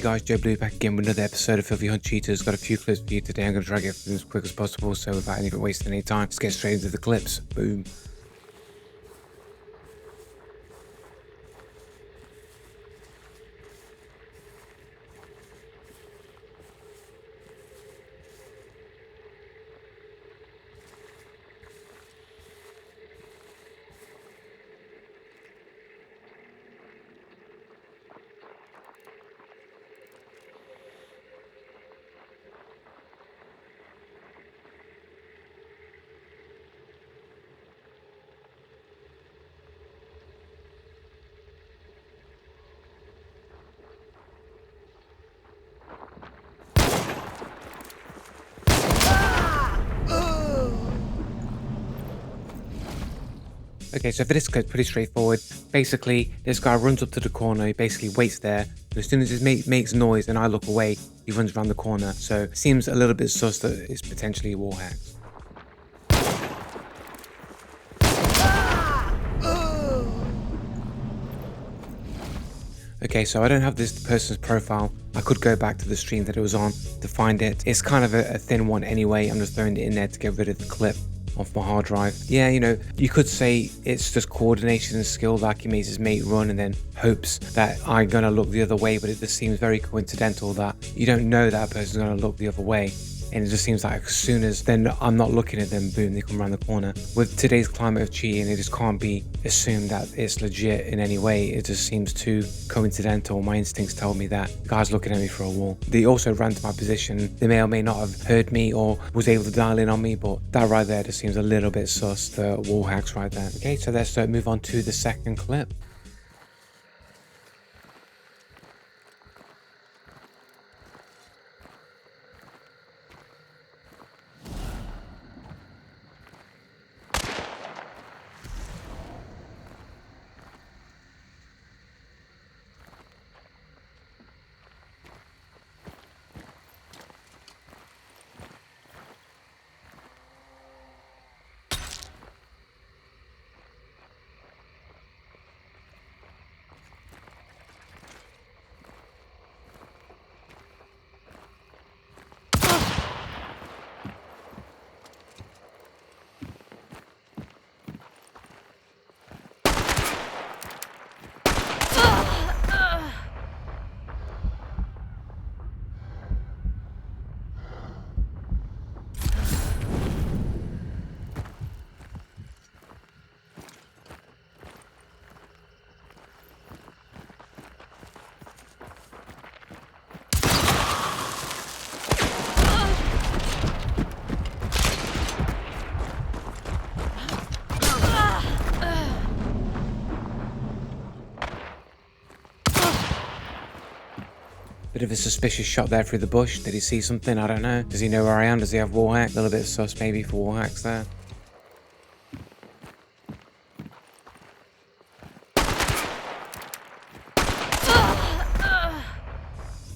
guys, Joe Blue back again with another episode of Filthy Hunt Cheaters. Got a few clips for you today. I'm going to try to get through them as quick as possible, so without wasting any time, let's get straight into the clips. Boom. Okay, so for this clip, pretty straightforward. Basically, this guy runs up to the corner, he basically waits there, and as soon as it makes noise and I look away, he runs around the corner. So it seems a little bit sus that it's potentially wall hacks. Okay, so I don't have this person's profile. I could go back to the stream that it was on to find it. It's kind of a thin one anyway. I'm just throwing it in there to get rid of the clip off my hard drive. Yeah, you know, you could say it's just coordination and skill, like he makes his mate run and then hopes that I'm gonna look the other way, but it just seems very coincidental that you don't know that person's gonna look the other way. And it just seems like as soon as then I'm not looking at them, boom, they come around the corner. With today's climate of cheating, it just can't be assumed that it's legit in any way. It just seems too coincidental. My instincts tell me that the guy's looking at me for a wall. They also ran to my position. They may or may not have heard me or was able to dial in on me, but that right there just seems a little bit sus, the wall hacks right there. Okay, so let's move on to the second clip. Bit of a suspicious shot there through the bush. Did he see something? I don't know. Does he know where I am? Does he have wall hack? A little bit sus maybe for wall hacks there.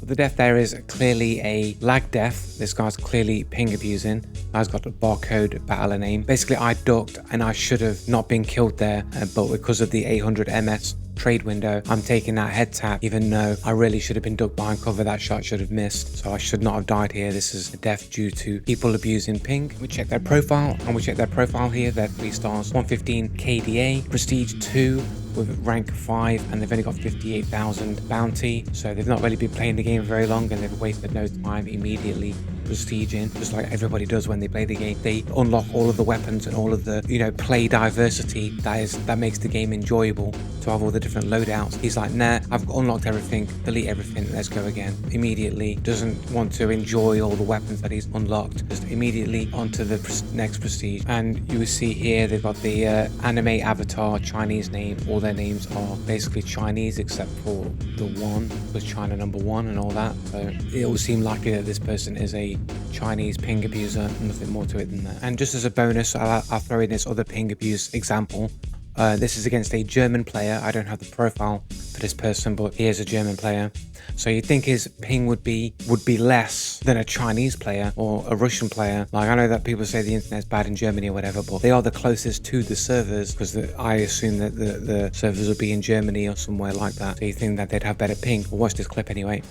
The death there is clearly a lag death. This guy's clearly ping abusing. Guy's got a barcode battler name. Basically, I ducked and I should have not been killed there, but because of the 800 MS trade window, I'm taking that head tap, even though I really should have been ducked behind cover. That shot should have missed, so I should not have died here. This is a death due to people abusing ping. We check their profile, and we check their profile here. They're 3 stars, 115 KDA, prestige 2 with rank 5, and they've only got 58,000 bounty, so they've not really been playing the game very long, and they've wasted no time immediately prestiging, just like everybody does when they play the game. They unlock all of the weapons and all of the, you know, play diversity that makes the game enjoyable, to have all the different loadouts. He's like, nah, I've unlocked everything, delete everything, let's go again. Immediately doesn't want to enjoy all the weapons that he's unlocked, just immediately onto the next prestige. And you will see here they've got the anime avatar Chinese name. All their names are basically Chinese except for the one was China #1 and all that, so it will seem likely that this person is a Chinese ping abuser, nothing more to it than that. And just as a bonus, I'll throw in this other ping abuse example. This is against a German player. I don't have the profile for this person, but he is a German player. So you'd think his ping would be less than a Chinese player or a Russian player. Like, I know that people say the internet's bad in Germany or whatever, but they are the closest to the servers, because I assume that the servers would be in Germany or somewhere like that. So you think that they'd have better ping. But watch this clip anyway.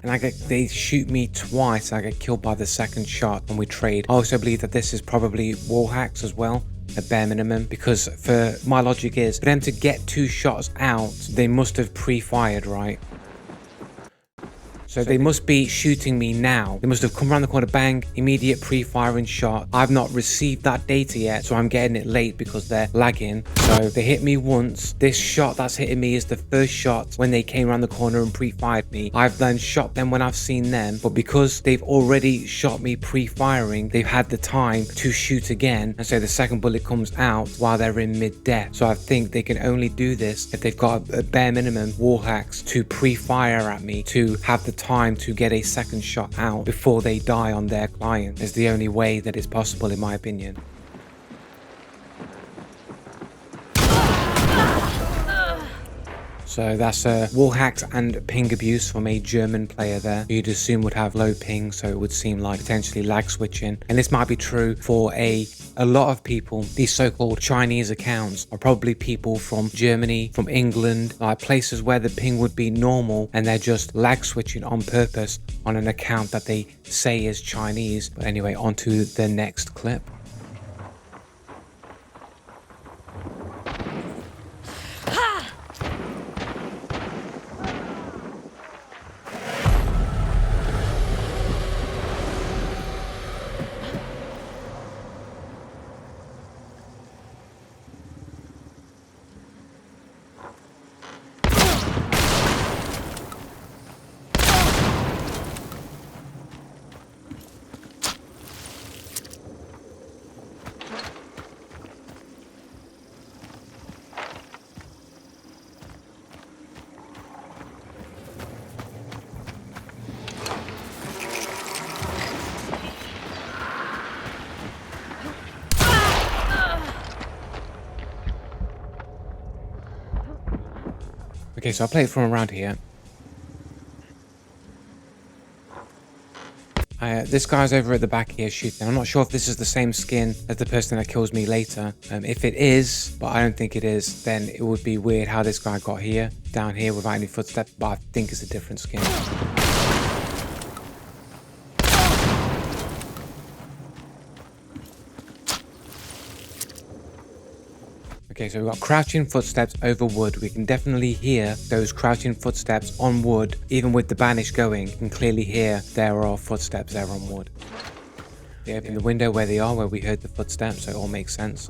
and they shoot me twice. I get killed by the second shot when we trade. I also believe that this is probably wall hacks as well, at bare minimum, because for my logic is for them to get 2 shots out, they must have pre-fired, right? So they must be shooting me now. They must have come around the corner, bang, immediate pre-firing shot. I've not received that data yet, so I'm getting it late because they're lagging. So they hit me once. This shot that's hitting me is the first shot when they came around the corner and pre-fired me. I've then shot them when I've seen them, but because they've already shot me pre-firing, they've had the time to shoot again, and so the second bullet comes out while they're in mid-death. So I think they can only do this if they've got a bare minimum wall hacks to pre-fire at me, to have the time to get a second shot out before they die on their client. Is the only way that it's possible, in my opinion. So that's wall hacks and ping abuse from a German player there. You'd assume would have low ping, so it would seem like potentially lag switching. And this might be true for a lot of people. These so-called Chinese accounts are probably people from Germany, from England, like places where the ping would be normal, and they're just lag switching on purpose on an account that they say is Chinese. But anyway, on to the next clip. Okay, so I'll play it from around here. This guy's over at the back here shooting. I'm not sure if this is the same skin as the person that kills me later. If it is, but I don't think it is, then it would be weird how this guy got here, down here without any footsteps, but I think it's a different skin. Okay, so we've got crouching footsteps over wood. We can definitely hear those crouching footsteps on wood. Even with the banish going, you can clearly hear there are footsteps there on wood. They open the window where they are, where we heard the footsteps, so it all makes sense.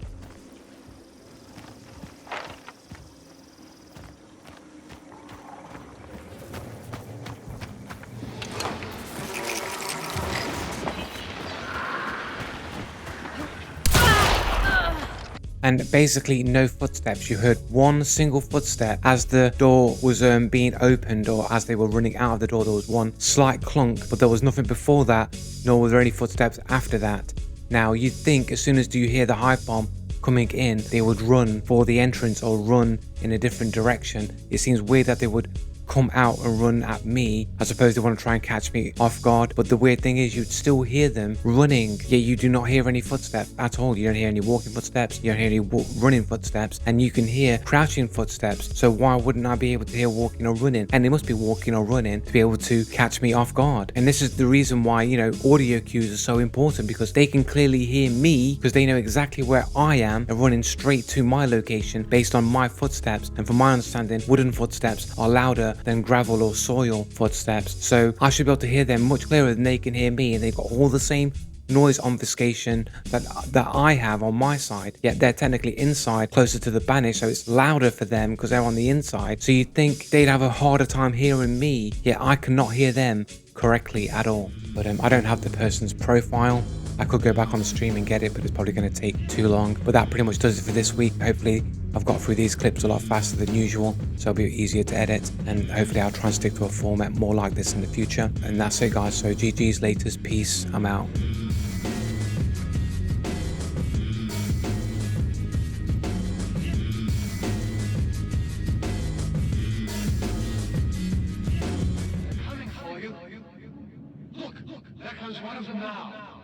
And basically no footsteps. You heard one single footstep as the door was being opened, or as they were running out of the door. There was one slight clunk, but there was nothing before that, nor were there any footsteps after that. Now you'd think as soon as you hear the hive bomb coming in, they would run for the entrance or run in a different direction. It seems weird that they would come out and run at me. I suppose they want to try and catch me off guard, but the weird thing is you'd still hear them running, yet you do not hear any footsteps at all. You don't hear any walking footsteps, you don't hear any running footsteps, and you can hear crouching footsteps. So why wouldn't I be able to hear walking or running? And they must be walking or running to be able to catch me off guard. And this is the reason why, you know, audio cues are so important, because they can clearly hear me, because they know exactly where I am and running straight to my location based on my footsteps. And from my understanding, wooden footsteps are louder than gravel or soil footsteps, so I should be able to hear them much clearer than they can hear me, and they've got all the same noise obfuscation that I have on my side, yet they're technically inside closer to the banish, so it's louder for them because they're on the inside. So you'd think they'd have a harder time hearing me, yet I cannot hear them correctly at all. But I don't have the person's profile. I could go back on the stream and get it, but it's probably going to take too long. But that pretty much does it for this week. Hopefully I've got through these clips a lot faster than usual, so it'll be easier to edit, and hopefully I'll try and stick to a format more like this in the future. And that's it, guys. So GG's, latest, peace, I'm out. Coming for you. Look, there comes one of them now.